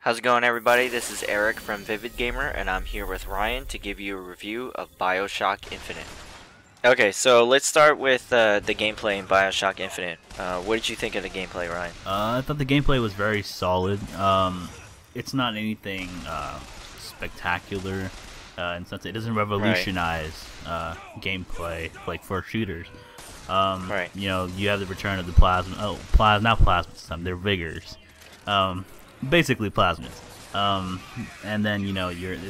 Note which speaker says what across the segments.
Speaker 1: How's it going, everybody? This is Eric from Vivid Gamer, and I'm here with Ryan to give you a review of Bioshock Infinite. Okay, so let's start with the gameplay in Bioshock Infinite. What did you think of the gameplay, Ryan?
Speaker 2: I thought the gameplay was very solid. It's not anything spectacular in sense it doesn't revolutionize gameplay like for shooters.
Speaker 1: Right.
Speaker 2: You know, you have the return of the plasma. Oh, not plasmas. They're vigors. Basically plasmids. And then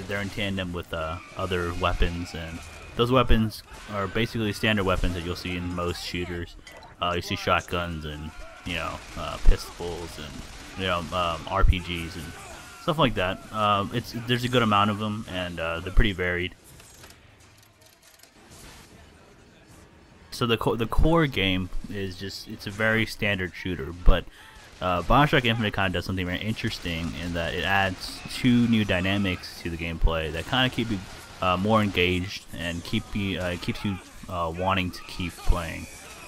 Speaker 2: they're in tandem with other weapons, and those weapons are basically standard weapons that you'll see in most shooters. You see shotguns and pistols and RPGs and stuff like that. There's a good amount of them, and they're pretty varied. So the core game is it's a very standard shooter, but Bioshock Infinite kind of does something very interesting in that it adds two new dynamics to the gameplay that kind of keep you more engaged and keeps you wanting to keep playing.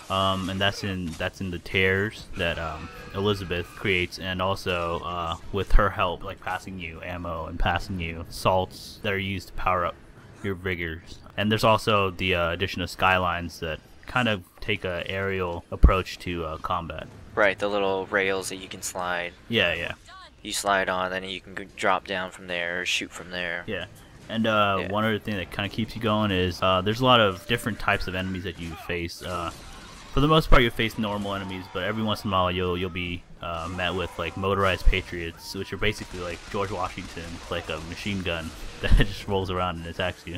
Speaker 2: And that's in the tears that Elizabeth creates, and also with her help, like passing you ammo and passing you salts that are used to power up your vigors. And there's also the addition of skylines that kind of take a aerial approach to combat.
Speaker 1: Right, the little rails that you can slide.
Speaker 2: Yeah.
Speaker 1: You slide on, then you can drop down from there or shoot from there.
Speaker 2: Yeah. And one other thing that kind of keeps you going is there's a lot of different types of enemies that you face. For the most part, you face normal enemies, but every once in a while you'll be met with like motorized patriots, which are basically like George Washington, like a machine gun that just rolls around and attacks you.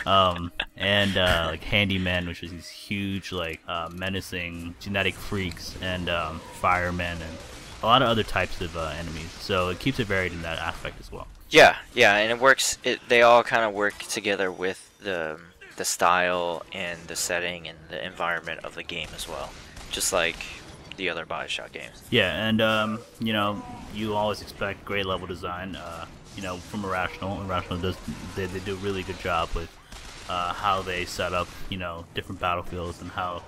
Speaker 2: And like handymen, which is these huge, like menacing genetic freaks, and firemen, and a lot of other types of enemies. So it keeps it varied in that aspect as well.
Speaker 1: Yeah, and it works. They all kind of work together with the style and the setting and the environment of the game as well, just like the other Bioshock games.
Speaker 2: Yeah, and you always expect great level design. From Irrational. Irrational they do a really good job with how they set up different battlefields and how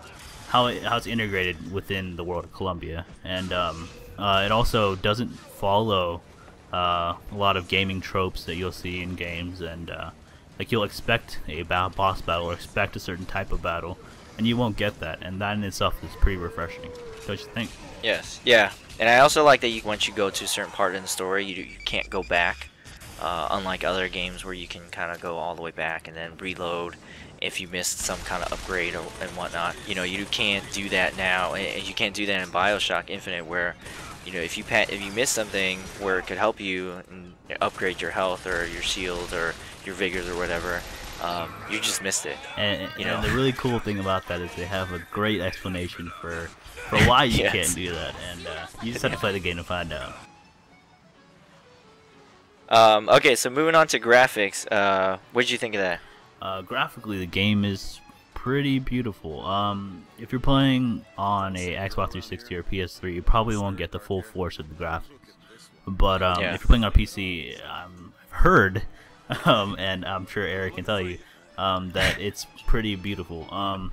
Speaker 2: it's integrated within the world of Columbia. And it also doesn't follow a lot of gaming tropes that you'll see in games, and like you'll expect a boss battle or expect a certain type of battle, and you won't get that, and that in itself is pretty refreshing, don't you think?
Speaker 1: Yes, yeah, and I also like that once you go to a certain part in the story, you can't go back, unlike other games where you can kind of go all the way back and then reload if you missed some kind of upgrade and whatnot. You can't do that now, and you can't do that in Bioshock Infinite, where if you miss something where it could help you and upgrade your health or your shield or your vigors or whatever, you just missed it.
Speaker 2: And the really cool thing about that is they have a great explanation for why you can't do that, and you just have to play the game to find out.
Speaker 1: Okay, so moving on to graphics, what did you think of that?
Speaker 2: Graphically, the game is pretty beautiful. If you're playing on a Xbox 360 or PS3, you probably won't get the full force of the graphics. But if you're playing on PC, I've heard, and I'm sure Eric can tell you, that it's pretty beautiful. On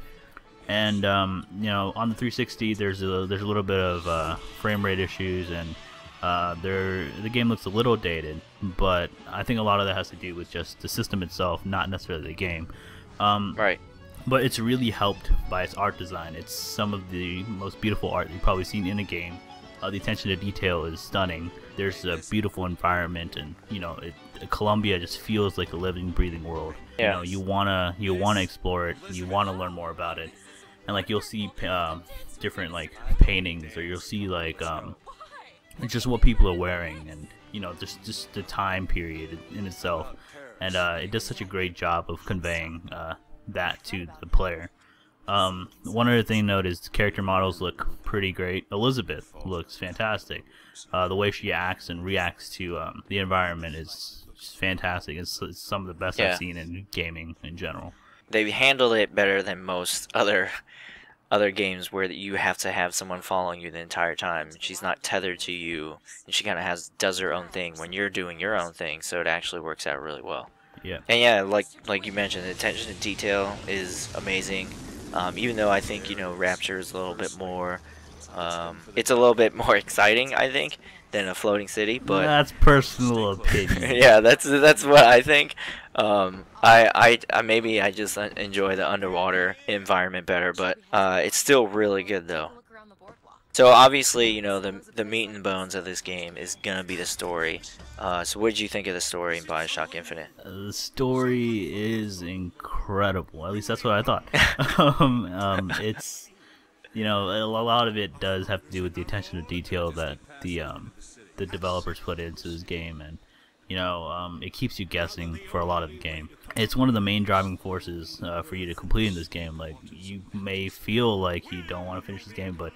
Speaker 2: the 360, there's a little bit of frame rate issues, and the game looks a little dated. But I think a lot of that has to do with just the system itself, not necessarily the game.
Speaker 1: Right.
Speaker 2: But it's really helped by its art design. It's some of the most beautiful art you've probably seen in a game. The attention to detail is stunning. There's a beautiful environment, and Columbia just feels like a living, breathing world.
Speaker 1: Yeah.
Speaker 2: You wanna explore it. You wanna learn more about it, and like you'll see different like paintings, or you'll see like just what people are wearing, and just the time period in itself. And it does such a great job of conveying that to the player. One other thing to note is the character models look pretty great. Elizabeth looks fantastic. The way she acts and reacts to the environment is just fantastic. It's some of the best I've seen in gaming in general.
Speaker 1: They've handled it better than most other games where you have to have someone following you the entire time. She's not tethered to you, and she kind of does her own thing when you're doing your own thing, so it actually works out really well.
Speaker 2: Yeah.
Speaker 1: And yeah, like you mentioned, the attention to detail is amazing. Even though I think Rapture is a little bit more, it's a little bit more exciting, I think, than a floating city, but
Speaker 2: That's personal opinion.
Speaker 1: yeah, that's what I think. I maybe I just enjoy the underwater environment better, but it's still really good though. So obviously, you know, the meat and bones of this game is gonna be the story. So what did you think of the story in Bioshock Infinite?
Speaker 2: The story is incredible. At least that's what I thought. It's a lot of it does have to do with the attention to detail that the developers put into this game, and it keeps you guessing for a lot of the game. It's one of the main driving forces for you to complete in this game. Like, you may feel like you don't want to finish this game, but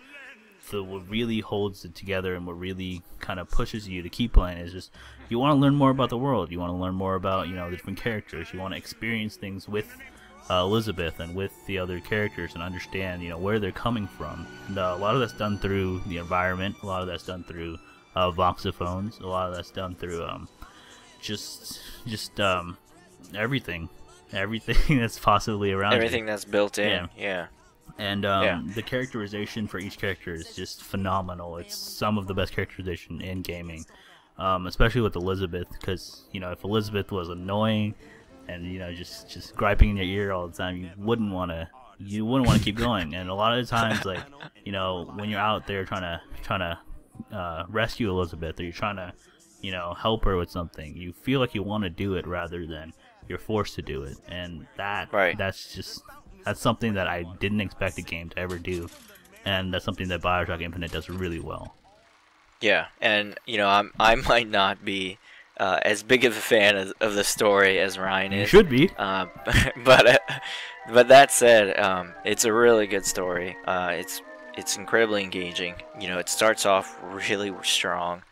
Speaker 2: what really holds it together and what really kind of pushes you to keep playing is just you want to learn more about the world. You want to learn more about the different characters. You want to experience things with Elizabeth and with the other characters and understand where they're coming from. And a lot of that's done through the environment. A lot of that's done through voxophones. A lot of that's done through just everything that's possibly around
Speaker 1: Everything
Speaker 2: you.
Speaker 1: that's built in.
Speaker 2: Yeah.
Speaker 1: Yeah.
Speaker 2: And
Speaker 1: Yeah.
Speaker 2: the characterization for each character is just phenomenal. It's some of the best characterization in gaming, especially with Elizabeth, because if Elizabeth was annoying and just griping in your ear all the time, you wouldn't want to keep going. And a lot of the times, like when you're out there trying to rescue Elizabeth, or you're trying to help her with something, you feel like you want to do it rather than you're forced to do it, and
Speaker 1: Right.
Speaker 2: that's something that I didn't expect a game to ever do, and that's something that Bioshock Infinite does really well.
Speaker 1: Yeah, and I might not be as big of a fan of the story as Ryan is.
Speaker 2: You should be.
Speaker 1: But but that said, it's a really good story. It's incredibly engaging. It starts off really strong.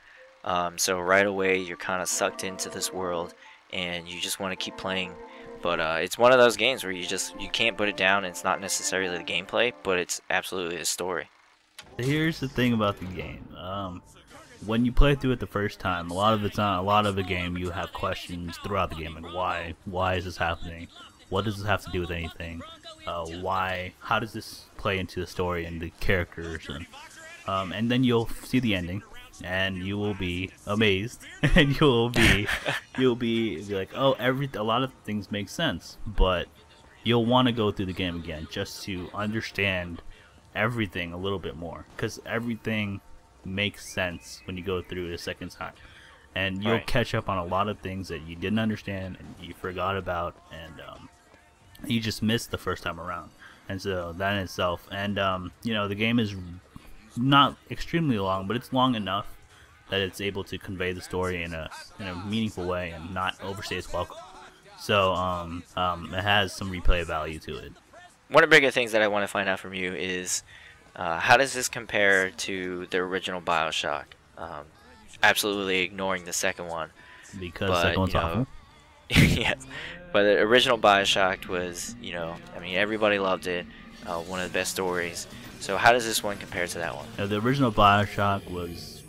Speaker 1: So right away you're kind of sucked into this world, and you just want to keep playing. But it's one of those games where you can't put it down. And it's not necessarily the gameplay, but it's absolutely the story.
Speaker 2: Here's the thing about the game. When you play through it the first time, a lot of the game, you have questions throughout the game, and why is this happening? What does this have to do with anything? How does this play into the story and the characters? And then you'll see the ending, and you will be amazed, and you'll be like, oh, a lot of things make sense, but you'll want to go through the game again just to understand everything a little bit more, because everything makes sense when you go through it a second time, and you'll
Speaker 1: Right.
Speaker 2: catch up on a lot of things that you didn't understand and you forgot about, and you just missed the first time around. And so that in itself, and the game is not extremely long, but it's long enough that it's able to convey the story in a meaningful way and not overstay its welcome. So it has some replay value to it.
Speaker 1: One of the bigger things that I want to find out from you is how does this compare to the original Bioshock? Absolutely ignoring the second one,
Speaker 2: Because
Speaker 1: but
Speaker 2: second one's awful.
Speaker 1: yes. But the original Bioshock was, I mean, everybody loved it. One of the best stories. So how does this one compare to that one?
Speaker 2: The original Bioshock was,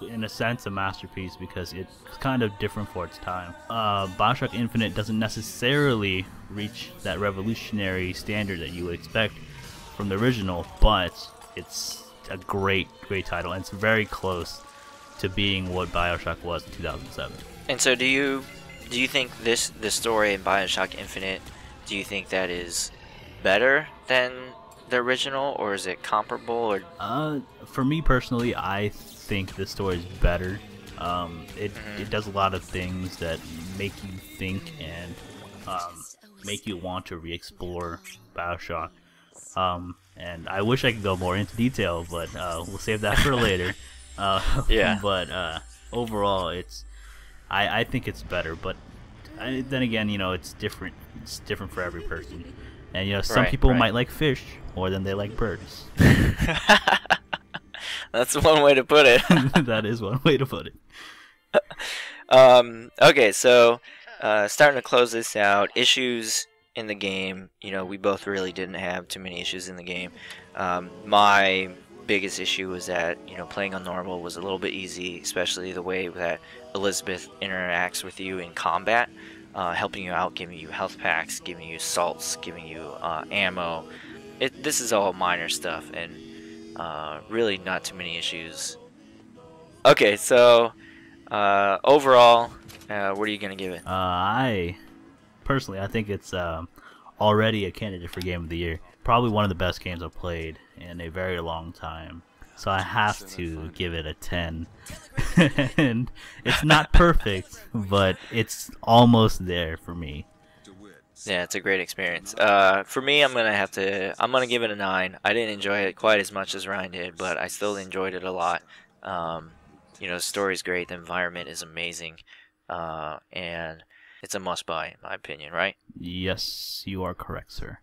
Speaker 2: in a sense, a masterpiece because it's kind of different for its time. Bioshock Infinite doesn't necessarily reach that revolutionary standard that you would expect from the original, but it's a great title, and it's very close to being what Bioshock was in 2007.
Speaker 1: And so do you think the story in Bioshock Infinite, do you think that is better than the original, or is it comparable? Or
Speaker 2: For me personally, I think the story is better. It does a lot of things that make you think and make you want to re-explore Bioshock. And I wish I could go more into detail, but we'll save that for later.
Speaker 1: Yeah.
Speaker 2: But overall, I think it's better. But then again, it's different. It's different for every person. And some
Speaker 1: Right,
Speaker 2: people
Speaker 1: right.
Speaker 2: might like fish more than they like birds.
Speaker 1: That's one way to put it.
Speaker 2: That is one way to put it.
Speaker 1: Okay, so starting to close this out, issues in the game. We both really didn't have too many issues in the game. My biggest issue was that playing on normal was a little bit easy, especially the way that Elizabeth interacts with you in combat, helping you out, giving you health packs, giving you salts, giving you ammo. This is all minor stuff, and really not too many issues Okay, so overall, what are you gonna give it?
Speaker 2: I personally, I think it's already a candidate for Game of the Year. Probably one of the best games I've played in a very long time. So I have to give it a 10. And it's not perfect, but it's almost there for me.
Speaker 1: Yeah, it's a great experience. For me, I'm gonna give it a 9. I didn't enjoy it quite as much as Ryan did, but I still enjoyed it a lot. Um, the story's great, the environment is amazing, and it's a must buy in my opinion, right?
Speaker 2: Yes, you are correct, sir.